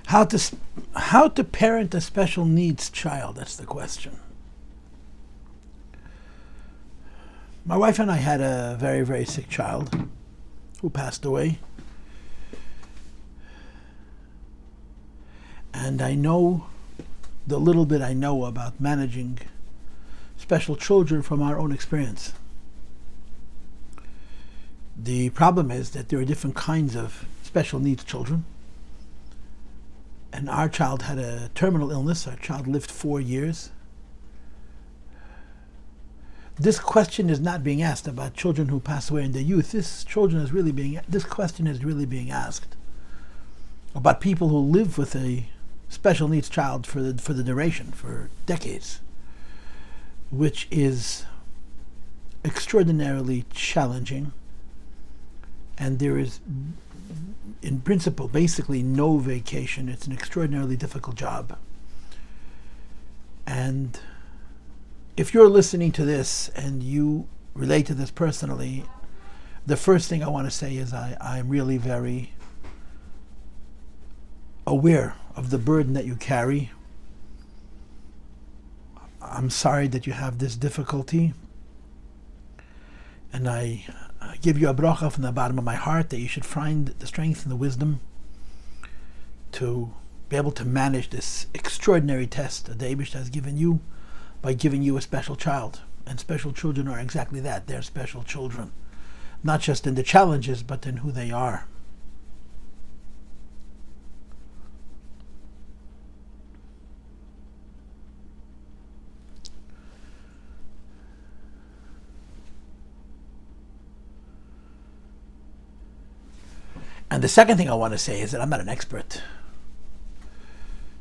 How to parent a special needs child, that's the question. My wife and I had a very, very sick child who passed away. And I know the little bit I know about managing special children from our own experience. The problem is that there are different kinds of special needs children. And our child had a terminal illness. Our child lived 4 years. This question is not being asked about children who pass away in their youth. This question is really being asked about people who live with a special needs child for the duration, for decades, which is extraordinarily challenging. And there is, in principle, basically no vacation. It's an extraordinarily difficult job. And if you're listening to this and you relate to this personally, the first thing I want to say is I'm really very aware of the burden that you carry. I'm sorry that you have this difficulty. And I give you a bracha from the bottom of my heart that you should find the strength and the wisdom to be able to manage this extraordinary test that the Eibishter has given you by giving you a special child. And special children are exactly that. They're special children. Not just in the challenges, but in who they are. And the second thing I want to say is that I'm not an expert.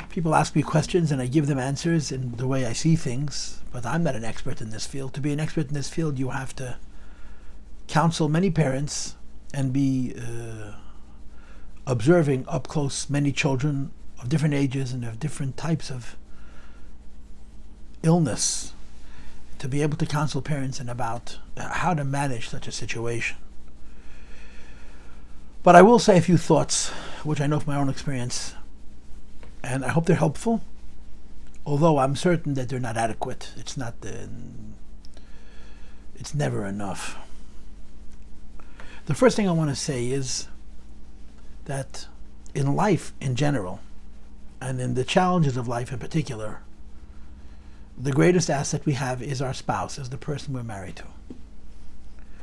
People ask me questions and I give them answers in the way I see things, but I'm not an expert in this field. To be an expert in this field, you have to counsel many parents and be observing up close many children of different ages and of different types of illness to be able to counsel parents and about how to manage such a situation. But I will say a few thoughts, which I know from my own experience, and I hope they're helpful, although I'm certain that they're not adequate. It's never enough. The first thing I want to say is that in life in general, and in the challenges of life in particular, the greatest asset we have is our spouse, is the person we're married to.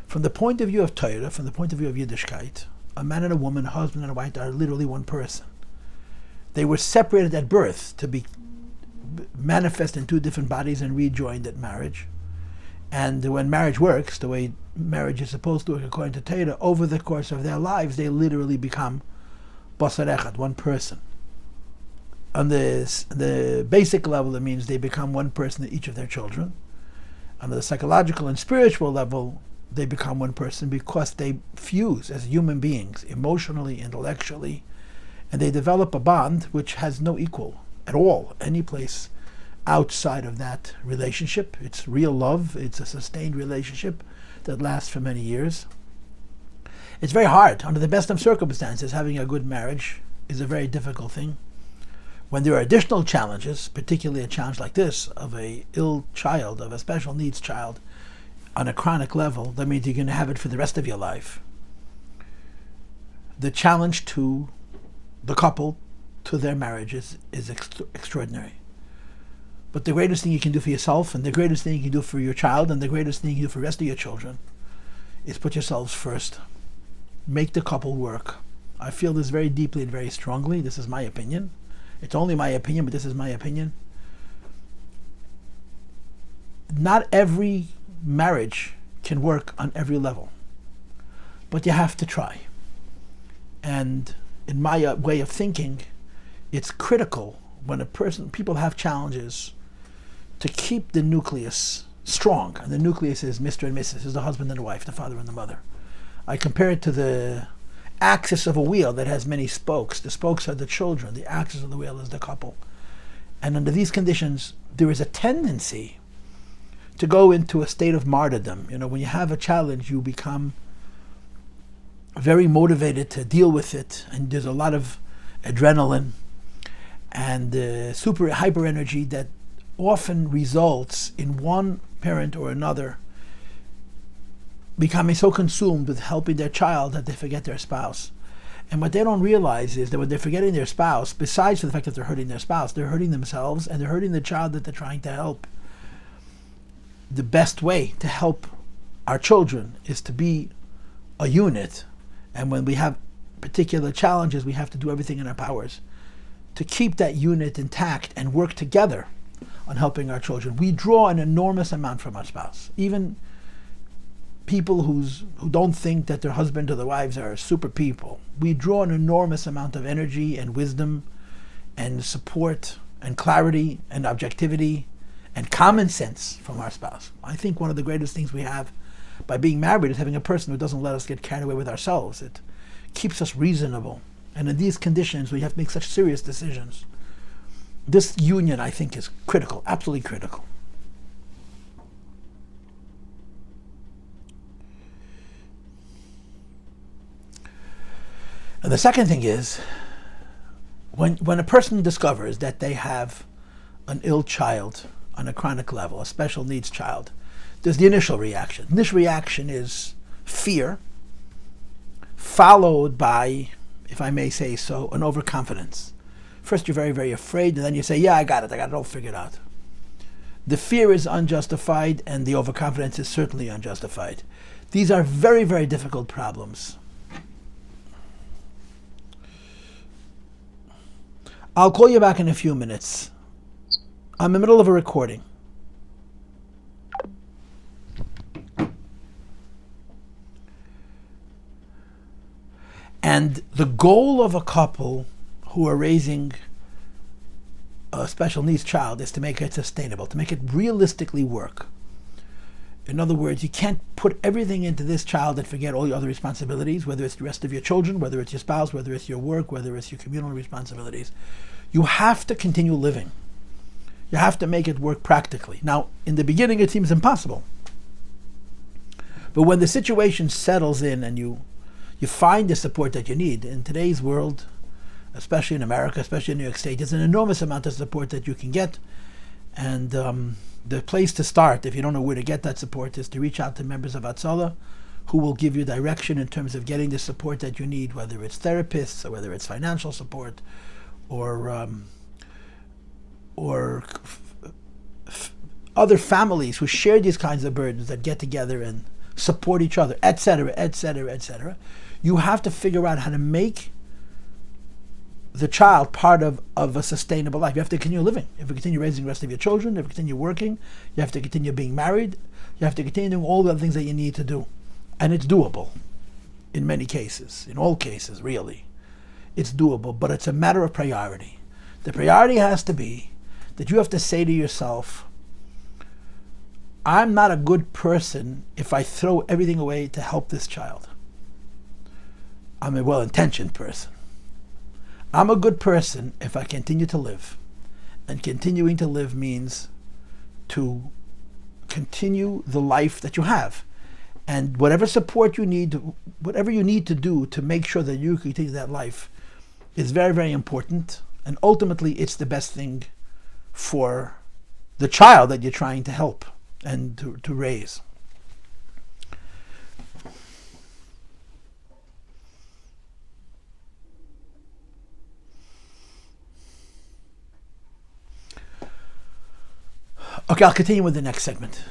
From the point of view of Torah, from the point of view of Yiddishkeit, a man and a woman, a husband and a wife, are literally one person. They were separated at birth to be manifest in two different bodies and rejoined at marriage. And when marriage works, the way marriage is supposed to work according to Torah, over the course of their lives, they literally become basar echad, one person. On the basic level, it means they become one person to each of their children. On the psychological and spiritual level, they become one person because they fuse as human beings, emotionally, intellectually, and they develop a bond which has no equal at all, any place outside of that relationship. It's real love. It's a sustained relationship that lasts for many years. It's very hard. Under the best of circumstances, having a good marriage is a very difficult thing. When there are additional challenges, particularly a challenge like this, of a ill child, of a special needs child, on a chronic level, that means you're going to have it for the rest of your life. The challenge to the couple, to their marriages, is extraordinary. But the greatest thing you can do for yourself, and the greatest thing you can do for your child, and the greatest thing you can do for the rest of your children, is put yourselves first. Make the couple work. I feel this very deeply and very strongly. This is my opinion. It's only my opinion, but this is my opinion. Not every marriage can work on every level, but you have to try. And in my way of thinking, it's critical when people have challenges to keep the nucleus strong. And the nucleus is Mr. and Mrs., is the husband and the wife, the father and the mother. I compare it to the axis of a wheel that has many spokes. The spokes are the children. The axis of the wheel is the couple. And under these conditions, there is a tendency to go into a state of martyrdom. You know, when you have a challenge, you become very motivated to deal with it, and there's a lot of adrenaline, and super hyper energy that often results in one parent or another becoming so consumed with helping their child that they forget their spouse. And what they don't realize is that when they're forgetting their spouse, besides the fact that they're hurting their spouse, they're hurting themselves and they're hurting the child that they're trying to help. The best way to help our children is to be a unit. And when we have particular challenges, we have to do everything in our powers to keep that unit intact and work together on helping our children. We draw an enormous amount from our spouse. Even people who don't think that their husband or their wives are super people, we draw an enormous amount of energy and wisdom and support and clarity and objectivity and common sense from our spouse. I think one of the greatest things we have by being married is having a person who doesn't let us get carried away with ourselves. It keeps us reasonable. And in these conditions, we have to make such serious decisions. This union, I think, is critical, absolutely critical. And the second thing is, when a person discovers that they have an ill child on a chronic level, a special needs child, there's the initial reaction. This reaction is fear, followed by, if I may say so, an overconfidence. First, you're very, very afraid, and then you say, yeah, I got it all figured out. The fear is unjustified, and the overconfidence is certainly unjustified. These are very, very difficult problems. I'll call you back in a few minutes. I'm in the middle of a recording. And the goal of a couple who are raising a special needs child is to make it sustainable, to make it realistically work. In other words, you can't put everything into this child and forget all your other responsibilities, whether it's the rest of your children, whether it's your spouse, whether it's your work, whether it's your communal responsibilities. You have to continue living. You have to make it work practically. Now, in the beginning, it seems impossible. But when the situation settles in and you find the support that you need, in today's world, especially in America, especially in New York State, there's an enormous amount of support that you can get. And the place to start, if you don't know where to get that support, is to reach out to members of Hatzalah who will give you direction in terms of getting the support that you need, whether it's therapists or whether it's financial support or other families who share these kinds of burdens that get together and support each other, etc., etc., etc. You have to figure out how to make the child part of a sustainable life. You have to continue living. You have to continue raising the rest of your children. You have to continue working. You have to continue being married. You have to continue doing all the other things that you need to do. And it's doable in many cases, in all cases, really. It's doable, but it's a matter of priority. The priority has to be that you have to say to yourself, I'm not a good person if I throw everything away to help this child. I'm a well-intentioned person. I'm a good person if I continue to live. And continuing to live means to continue the life that you have. And whatever support you need, whatever you need to do to make sure that you continue that life is very, very important. And ultimately, it's the best thing for the child that you're trying to help and to raise. Okay, I'll continue with the next segment.